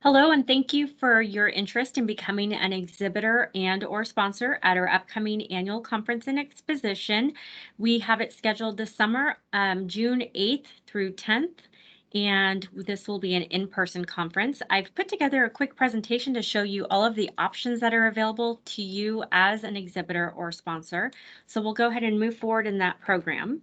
Hello, and thank you for your interest in becoming an exhibitor and/or sponsor at our upcoming annual conference and exposition. We have it scheduled this summer, June 8th through 10th, and this will be an in-person conference. I've put together a quick presentation to show you all of the options that are available to you as an exhibitor or sponsor. So we'll go ahead and move forward in that program.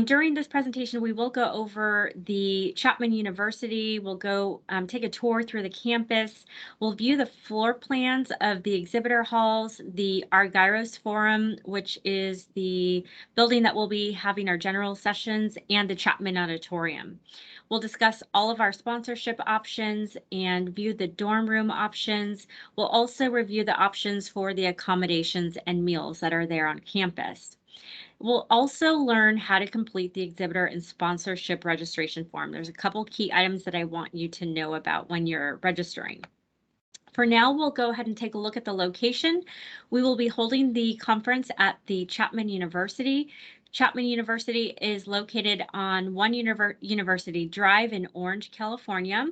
During this presentation, we will go over the Chapman University. We'll go take a tour through the campus. We'll view the floor plans of the exhibitor halls, the Argyros Forum, which is the building that we'll be having our general sessions, and the Chapman Auditorium. We'll discuss all of our sponsorship options and view the dorm room options. We'll also review the options for the accommodations and meals that are there on campus. We'll also learn how to complete the exhibitor and sponsorship registration form. There's a couple key items that I want you to know about when you're registering. For now, we'll go ahead and take a look at the location. We will be holding the conference at the Chapman University. Chapman University is located on One University Drive in Orange, California.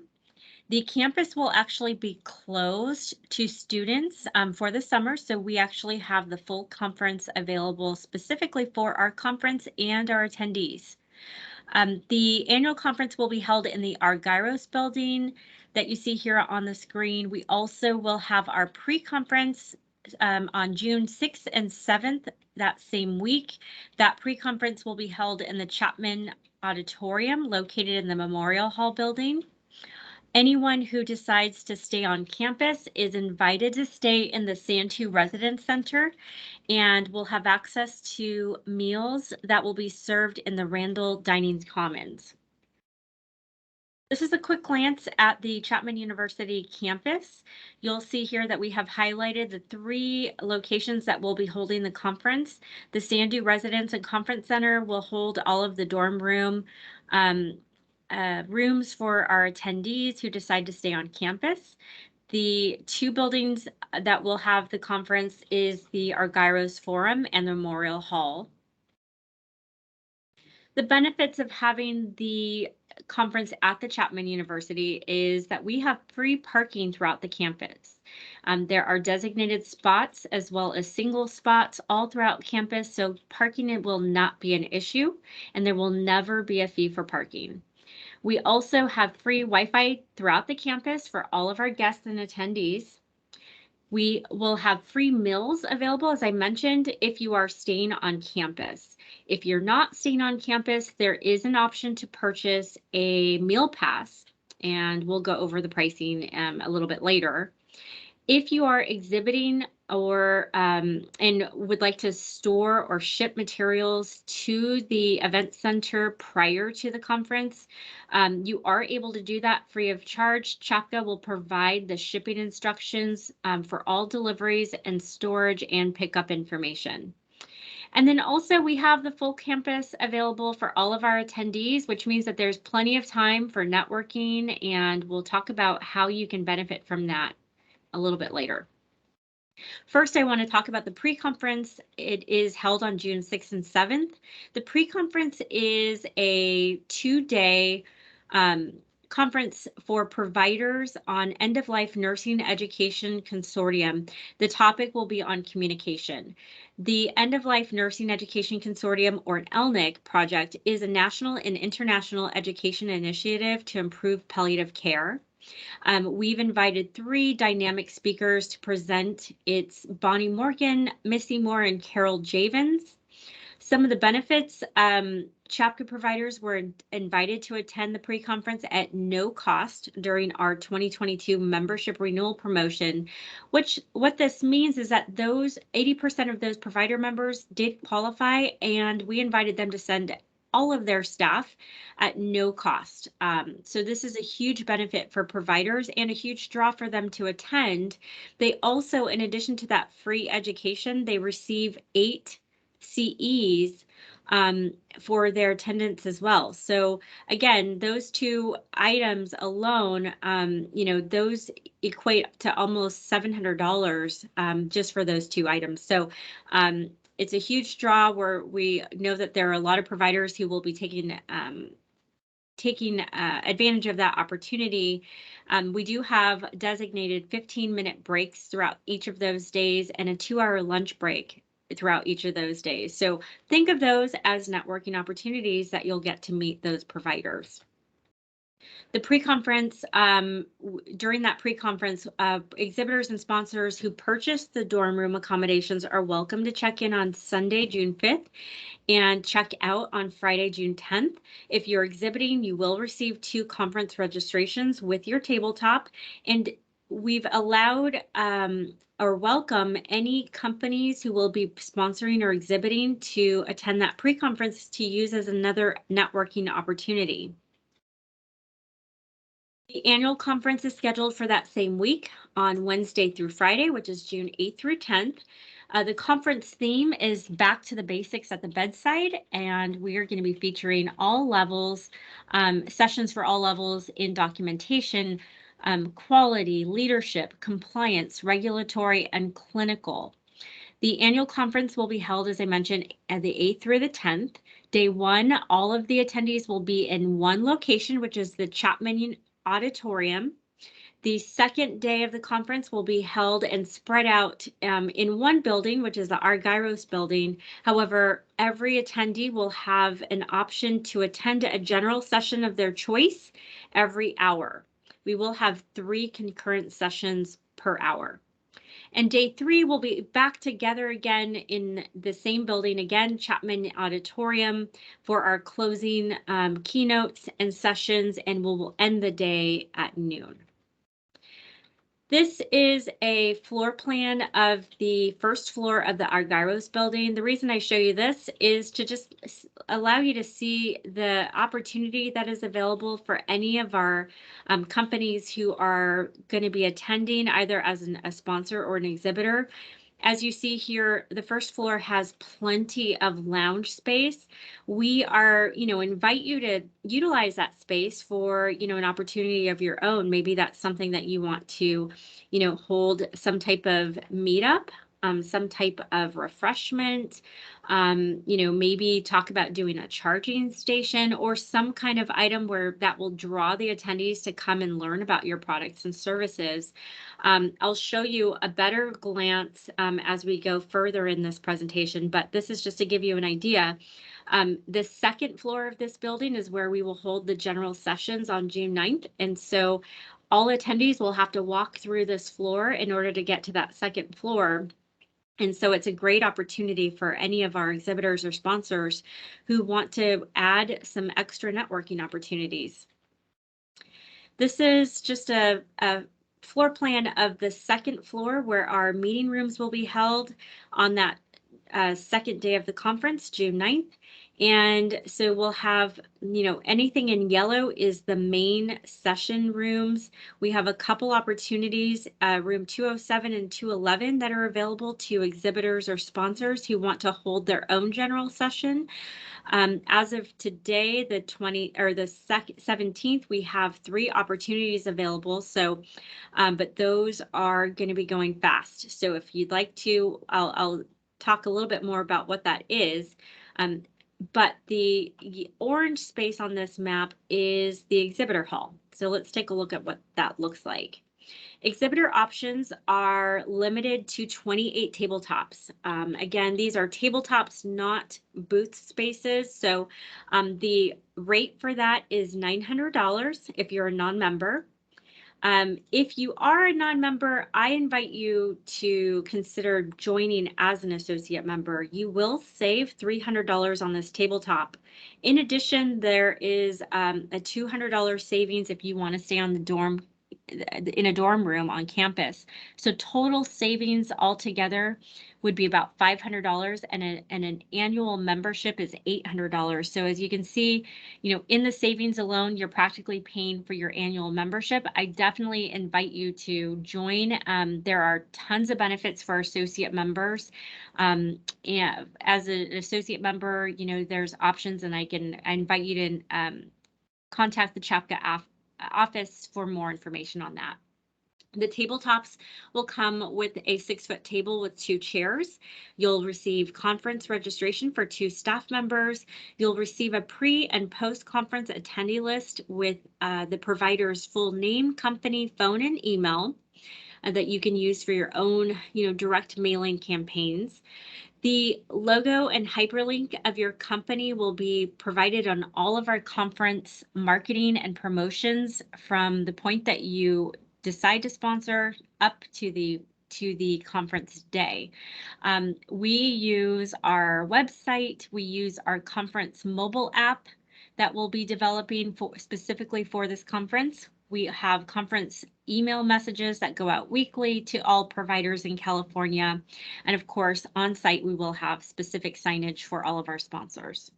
The campus will actually be closed to students for the summer, so we actually have the full conference available specifically for our conference and our attendees. The annual conference will be held in the Argyros building that you see here on the screen. We also will have our pre-conference on June 6th and 7th that same week. That pre-conference will be held in the Chapman Auditorium located in the Memorial Hall building. Anyone who decides to stay on campus is invited to stay in the Santu Residence Center and will have access to meals that will be served in the Randall Dining Commons. This is a quick glance at the Chapman University campus. You'll see here that we have highlighted the 3 locations that will be holding the conference. The Sandu Residence and Conference Center will hold all of the dorm room rooms for our attendees who decide to stay on campus. The 2 buildings that will have the conference is the Argyros Forum and the Memorial Hall. The benefits of having the conference at the Chapman University is that we have free parking throughout the campus. There are designated spots as well as single spots all throughout campus, so parking will not be an issue, and there will never be a fee for parking. We also have free Wi-Fi throughout the campus for all of our guests and attendees. We will have free meals available, as I mentioned, if you are staying on campus. If you're not staying on campus, there is an option to purchase a meal pass, and we'll go over the pricing a little bit later. If you are exhibiting or and would like to store or ship materials to the event center prior to the conference, you are able to do that free of charge. CHAPCA will provide the shipping instructions for all deliveries and storage and pickup information. And then also we have the full campus available for all of our attendees, which means that there's plenty of time for networking, and we'll talk about how you can benefit from that a little bit later. First, I want to talk about the pre-conference. It is held on June 6th and 7th. The pre-conference is a 2-day conference for providers on end-of-life nursing education consortium. The topic will be on communication. The End-of-Life Nursing Education Consortium, or an ELNIC project, is a national and international education initiative to improve palliative care. We've invited 3 dynamic speakers to present. It's Bonnie Morgan, Missy Moore, and Carol Javins. Some of the benefits, CHAPCA providers were invited to attend the pre-conference at no cost during our 2022 membership renewal promotion, what this means is that those 80% of those provider members did qualify, and we invited them to send all of their staff at no cost. So this is a huge benefit for providers and a huge draw for them to attend. They also, in addition to that free education, they receive 8 CEs for their attendance as well. So again, those 2 items alone, those equate to almost $700 just for those 2 items. So it's a huge draw where we know that there are a lot of providers who will be taking taking advantage of that opportunity, we do have designated 15-minute breaks throughout each of those days and a 2-hour lunch break throughout each of those days. So think of those as networking opportunities that you'll get to meet those providers. The pre-conference, during that pre-conference, exhibitors and sponsors who purchased the dorm room accommodations are welcome to check in on Sunday, June 5th and check out on Friday, June 10th. If you're exhibiting, you will receive 2 conference registrations with your tabletop, and we've allowed or welcome any companies who will be sponsoring or exhibiting to attend that pre-conference to use as another networking opportunity. The annual conference is scheduled for that same week on Wednesday through Friday, which is June 8th through 10th. The conference theme is Back to the Basics at the Bedside, and we are going to be featuring all levels, sessions for all levels in documentation, quality, leadership, compliance, regulatory, and clinical. The annual conference will be held, as I mentioned, at the 8th through the 10th. Day 1, all of the attendees will be in one location, which is the Chapman Auditorium. The second day of the conference will be held and spread out in one building, which is the Argyros building. However, every attendee will have an option to attend a general session of their choice every hour. We will have 3 concurrent sessions per hour. And day 3 will be back together again in the same building again, Chapman Auditorium, for our closing keynotes and sessions, and we'll end the day at noon. This is a floor plan of the first floor of the Argyros building. The reason I show you this is to just allow you to see the opportunity that is available for any of our companies who are going to be attending either as a sponsor or an exhibitor. As you see here, the first floor has plenty of lounge space. We are, invite you to utilize that space for, an opportunity of your own. Maybe that's something that you want to, hold some type of meetup, some type of refreshment, maybe talk about doing a charging station or some kind of item where that will draw the attendees to come and learn about your products and services. I'll show you a better glance as we go further in this presentation, but this is just to give you an idea. The second floor of this building is where we will hold the general sessions on June 9th. And so all attendees will have to walk through this floor in order to get to that second floor. And so it's a great opportunity for any of our exhibitors or sponsors who want to add some extra networking opportunities. This is just a floor plan of the second floor where our meeting rooms will be held on that second day of the conference, June 9th. And so we'll have, anything in yellow is the main session rooms. We have a couple opportunities, room 207 and 211, that are available to exhibitors or sponsors who want to hold their own general session. As of today, the 17th, we have 3 opportunities available. So, but those are going to be going fast. So if you'd like to, I'll talk a little bit more about what that is. But the orange space on this map is the exhibitor hall. So let's take a look at what that looks like. Exhibitor options are limited to 28 tabletops. Again, these are tabletops, not booth spaces. So the rate for that is $900 if you're a non-member. If you are a non-member, I invite you to consider joining as an associate member. You will save $300 on this tabletop. In addition, there is a $200 savings if you want to stay on the dorm in a dorm room on campus. So total savings altogether would be about $500, and an annual membership is $800. So as you can see, in the savings alone, you're practically paying for your annual membership. I definitely invite you to join. There are tons of benefits for associate members. And as an associate member, there's options, and I invite you to contact the CHAPCA office for more information on that. The tabletops will come with a 6-foot table with 2 chairs. You'll receive conference registration for 2 staff members. You'll receive a pre and post-conference attendee list with the provider's full name, company, phone, and email that you can use for your own, direct mailing campaigns. The logo and hyperlink of your company will be provided on all of our conference marketing and promotions from the point that you decide to sponsor up to the conference day. We use our website, we use our conference mobile app that we'll be developing specifically for this conference. We have conference email messages that go out weekly to all providers in California. And of course, on site, we will have specific signage for all of our sponsors.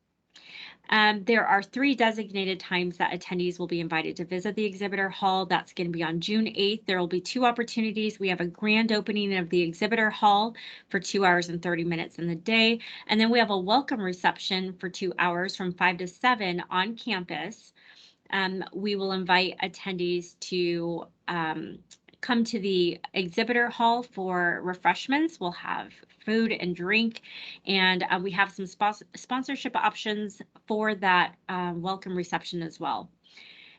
There are 3 designated times that attendees will be invited to visit the exhibitor hall. That's going to be on June 8th. There will be 2 opportunities. We have a grand opening of the exhibitor hall for 2 hours and 30 minutes in the day. And then we have a welcome reception for 2 hours from 5 to 7 on campus. We will invite attendees to come to the exhibitor hall for refreshments. We'll have food and drink, and we have some sponsorship options for that welcome reception as well.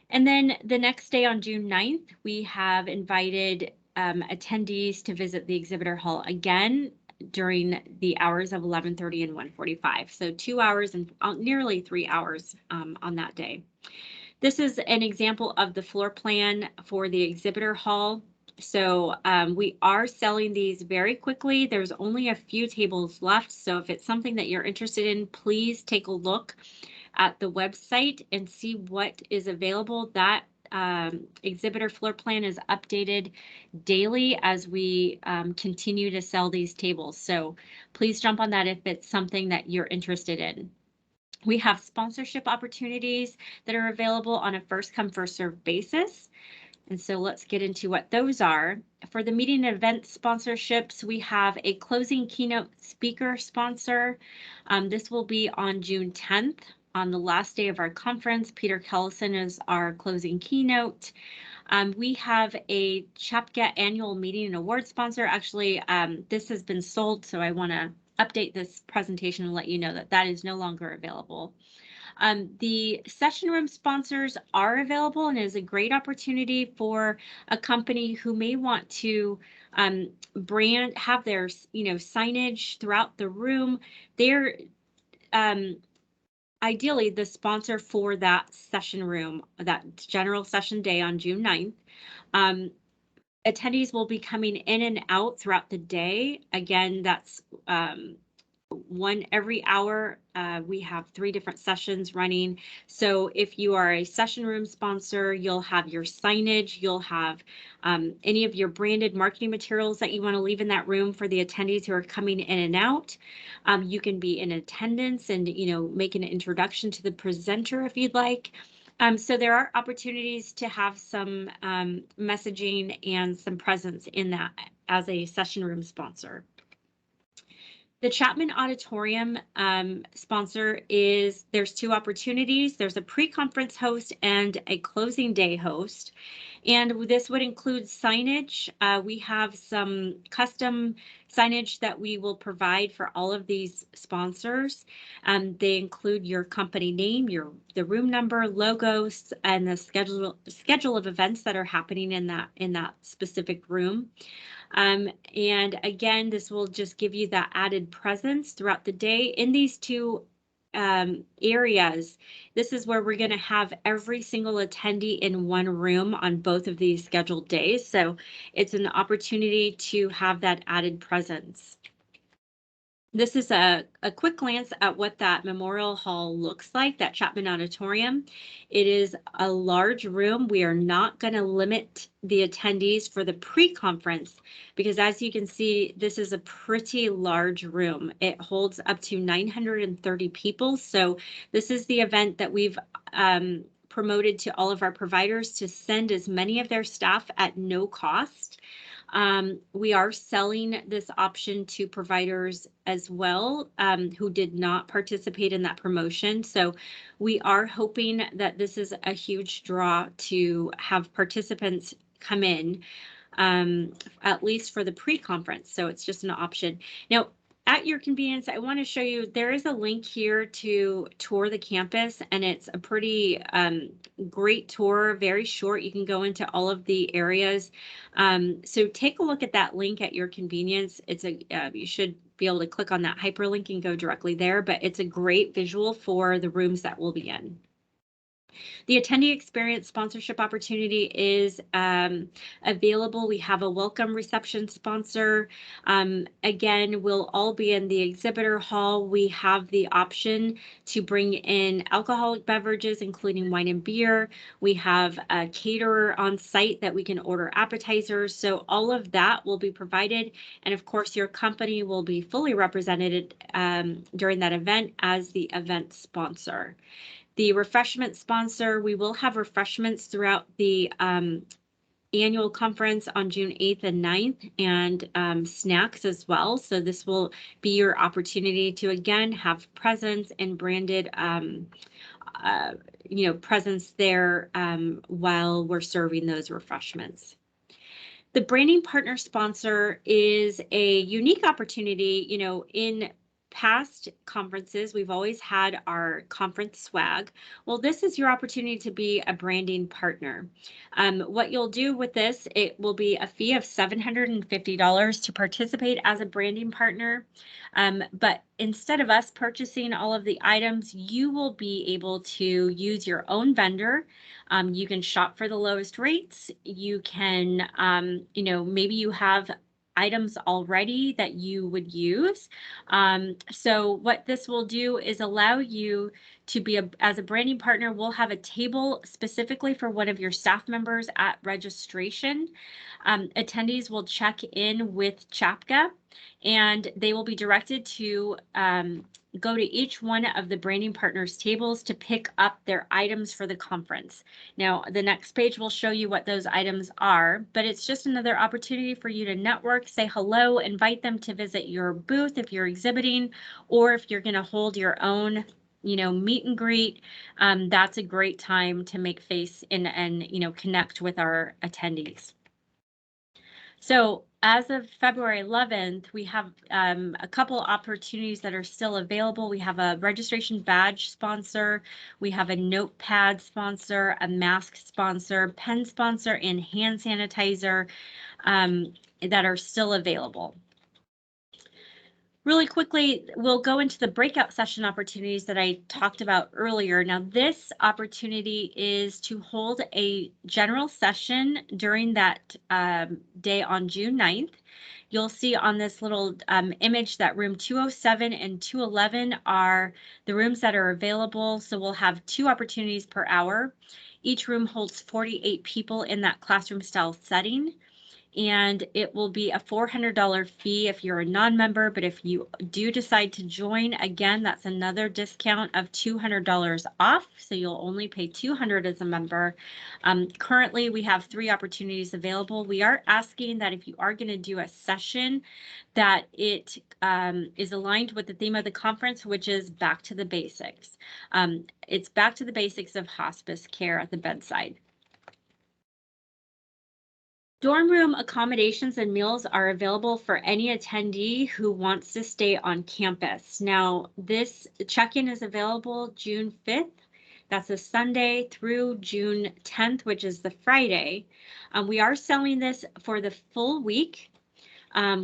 And then the next day on June 9th, we have invited attendees to visit the exhibitor hall again during the hours of 11:30 and 1:45. So 2 hours and nearly 3 hours on that day. This is an example of the floor plan for the exhibitor hall. So we are selling these very quickly. There's only a few tables left. So if it's something that you're interested in, please take a look at the website and see what is available. That exhibitor floor plan is updated daily as we continue to sell these tables. So please jump on that if it's something that you're interested in. We have sponsorship opportunities that are available on a first come, first served basis. And so let's get into what those are. For the meeting and event sponsorships, we have a closing keynote speaker sponsor. This will be on June 10th, on the last day of our conference. Peter Kellison is our closing keynote. We have a CHAPCA annual meeting and award sponsor. Actually, this has been sold, so I want to update this presentation and let you know that that is no longer available. The session room sponsors are available, and is a great opportunity for a company who may want to have their signage throughout the room. They're ideally the sponsor for that session room, that general session day on June 9th. Attendees will be coming in and out throughout the day. Again, that's one every hour. We have 3 different sessions running. So if you are a session room sponsor, you'll have your signage, you'll have any of your branded marketing materials that you want to leave in that room for the attendees who are coming in and out. You can be in attendance and make an introduction to the presenter if you'd like. So there are opportunities to have some messaging and some presence in that as a session room sponsor. The Chapman Auditorium sponsor there's 2 opportunities. There's a pre-conference host and a closing day host. And this would include signage. We have some custom signage that we will provide for all of these sponsors. They include your company name, the room number, logos, and the schedule of events that are happening in that specific room. And again, this will just give you that added presence throughout the day in these 2 areas. This is where we're going to have every single attendee in one room on both of these scheduled days. So it's an opportunity to have that added presence. This is a quick glance at what that Memorial Hall looks like, that Chapman Auditorium. It is a large room. We are not going to limit the attendees for the pre-conference because, as you can see, this is a pretty large room. It holds up to 930 people. So this is the event that we've promoted to all of our providers to send as many of their staff at no cost. We are selling this option to providers as well who did not participate in that promotion. So we are hoping that this is a huge draw to have participants come in. at least for the pre-conference. So it's just an option. Now, at your convenience, I want to show you, there is a link here to tour the campus, and it's a pretty great tour, very short. You can go into all of the areas. So take a look at that link at your convenience. It's you should be able to click on that hyperlink and go directly there, but it's a great visual for the rooms that we'll be in. The attendee experience sponsorship opportunity is available. We have a welcome reception sponsor. Again, we'll all be in the exhibitor hall. We have the option to bring in alcoholic beverages, including wine and beer. We have a caterer on site that we can order appetizers. So all of that will be provided. And of course, your company will be fully represented during that event as the event sponsor. The refreshment sponsor, we will have refreshments throughout the annual conference on June 8th and 9th, and snacks as well. So this will be your opportunity to, again, have presence and branded presence there while we're serving those refreshments. The branding partner sponsor is a unique opportunity. In past conferences, we've always had our conference swag. Well, this is your opportunity to be a branding partner. What you'll do with this, it will be a fee of $750 to participate as a branding partner. But instead of us purchasing all of the items, you will be able to use your own vendor. You can shop for the lowest rates. You can, maybe you have items already that you would use. So what this will do is allow you to be, as a branding partner, we'll have a table specifically for one of your staff members at registration. Attendees will check in with CHAPCA, and they will be directed to go to each one of the branding partners tables to pick up their items for the conference. Now, the next page will show you what those items are, but it's just another opportunity for you to network, say hello, invite them to visit your booth if you're exhibiting, or if you're going to hold your own meet and greet. That's a great time to make face and connect with our attendees. So as of February 11th, we have a couple opportunities that are still available. We have a registration badge sponsor, we have a notepad sponsor, a mask sponsor, pen sponsor, and hand sanitizer that are still available. Really quickly, we'll go into the breakout session opportunities that I talked about earlier. Now, this opportunity is to hold a general session during that day on June 9th. You'll see on this little image that room 207 and 211 are the rooms that are available. So we'll have 2 opportunities per hour. Each room holds 48 people in that classroom style setting. And it will be a $400 fee if you're a non-member, but if you do decide to join, again, that's another discount of $200 off, so you'll only pay $200 as a member. Currently, we have 3 opportunities available. We are asking that if you are going to do a session, that it is aligned with the theme of the conference, which is back to the basics. It's back to the basics of hospice care at the bedside. Dorm room accommodations and meals are available for any attendee who wants to stay on campus. Now, this check-in is available June 5th. That's a Sunday through June 10th, which is the Friday. We are selling this for the full week.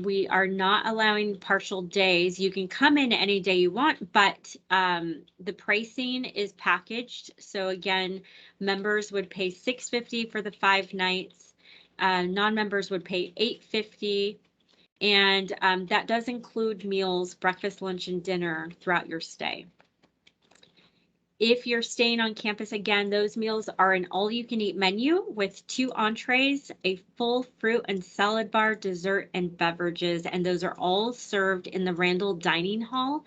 We are not allowing partial days. You can come in any day you want, but the pricing is packaged. So again, members would pay $650 for the 5 nights. Non-members would pay $850, and that does include meals, breakfast, lunch, and dinner throughout your stay. If you're staying on campus, again, those meals are an all-you-can-eat menu with 2 entrees, a full fruit and salad bar, dessert, and beverages, and those are all served in the Randall Dining Hall.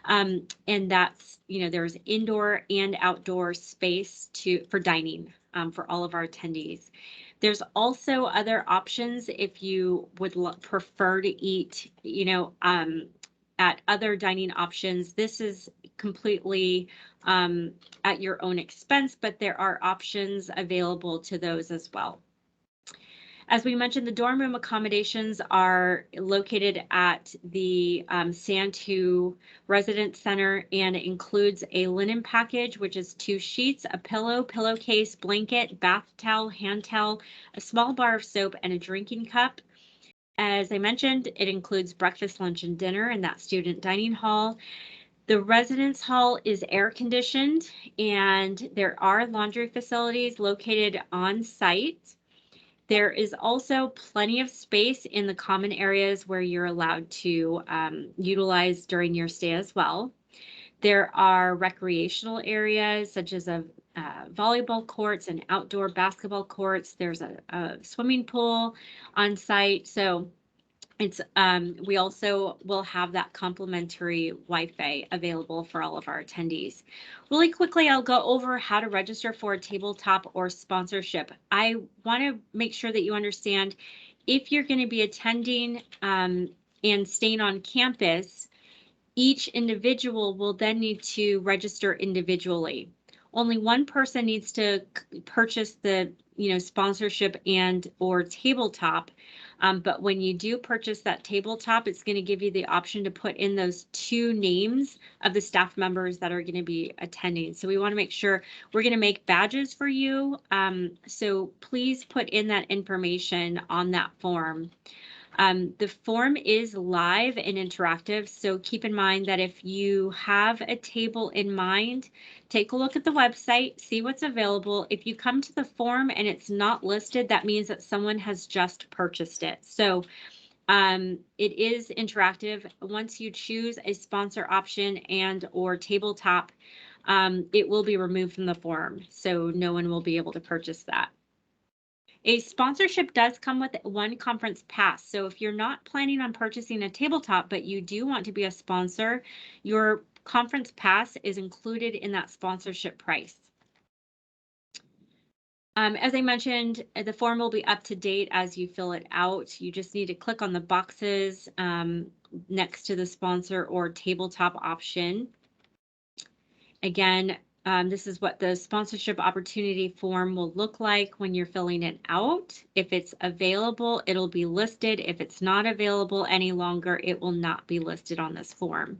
And that's, there's indoor and outdoor space for dining for all of our attendees. There's also other options if you would prefer to eat, at other dining options. This is completely at your own expense, but there are options available to those as well. As we mentioned, the dorm room accommodations are located at the Santu Residence Center and includes a linen package, which is 2 sheets, a pillow, pillowcase, blanket, bath towel, hand towel, a small bar of soap, and a drinking cup. As I mentioned, it includes breakfast, lunch, and dinner in that student dining hall. The residence hall is air conditioned, and there are laundry facilities located on site. There is also plenty of space in the common areas where you're allowed to utilize during your stay as well. There are recreational areas such as volleyball courts and outdoor basketball courts. There's a swimming pool on site. So it's we also will have that complimentary Wi-Fi available for all of our attendees. Really quickly, I'll go over how to register for a tabletop or sponsorship. I want to make sure that you understand if you're going to be attending and staying on campus, each individual will then need to register individually. Only one person needs to purchase the sponsorship and or tabletop. But when you do purchase that tabletop, it's going to give you the option to put in those 2 names of the staff members that are going to be attending. So we want to make sure we're going to make badges for you. So please put in that information on that form. The form is live and interactive, so keep in mind that if you have a table in mind, take a look at the website, see what's available. If you come to the form and it's not listed, that means that someone has just purchased it. So it is interactive. Once you choose a sponsor option and or tabletop, it will be removed from the form, so no one will be able to purchase that. A sponsorship does come with 1 conference pass. So if you're not planning on purchasing a tabletop, but you do want to be a sponsor, your conference pass is included in that sponsorship price. As I mentioned, the form will be up to date as you fill it out. You just need to click on the boxes next to the sponsor or tabletop option. Again, this is what the sponsorship opportunity form will look like when you're filling it out. If it's available, it'll be listed. If it's not available any longer, it will not be listed on this form.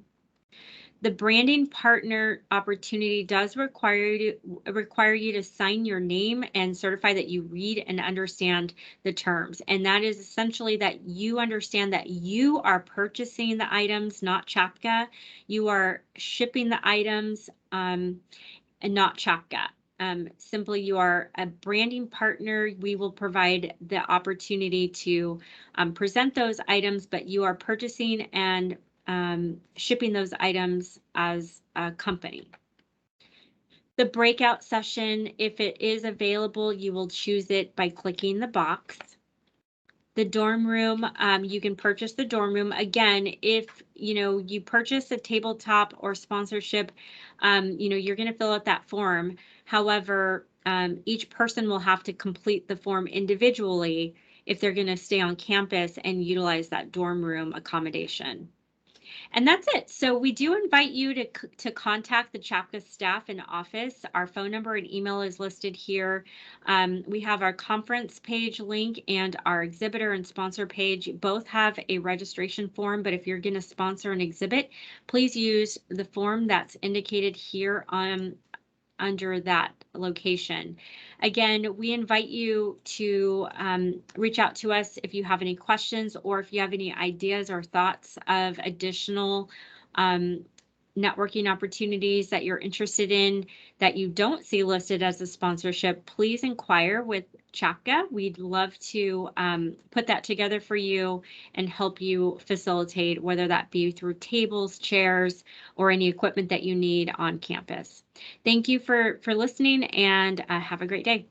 The branding partner opportunity does require you to sign your name and certify that you read and understand the terms. And that is essentially that you understand that you are purchasing the items, not CHAPCA. You are shipping the items and not CHAPCA. Simply, you are a branding partner. We will provide the opportunity to present those items, but you are purchasing and shipping those items as a company. The breakout session, if it is available, you will choose it by clicking the box. The dorm room, you can purchase the dorm room. Again, if you purchase a tabletop or sponsorship, you're going to fill out that form. However, each person will have to complete the form individually if they're going to stay on campus and utilize that dorm room accommodation. And that's it. So we do invite you to contact the CHAPCA staff in office. Our phone number and email is listed here. We have our conference page link and our exhibitor and sponsor page. Both have a registration form, but if you're going to sponsor an exhibit, please use the form that's indicated here under that location. Again, we invite you to reach out to us if you have any questions or if you have any ideas or thoughts of additional networking opportunities that you're interested in that you don't see listed as a sponsorship. Please inquire with CHAPCA. We'd love to put that together for you and help you facilitate, whether that be through tables, chairs, or any equipment that you need on campus. Thank you for listening, and have a great day.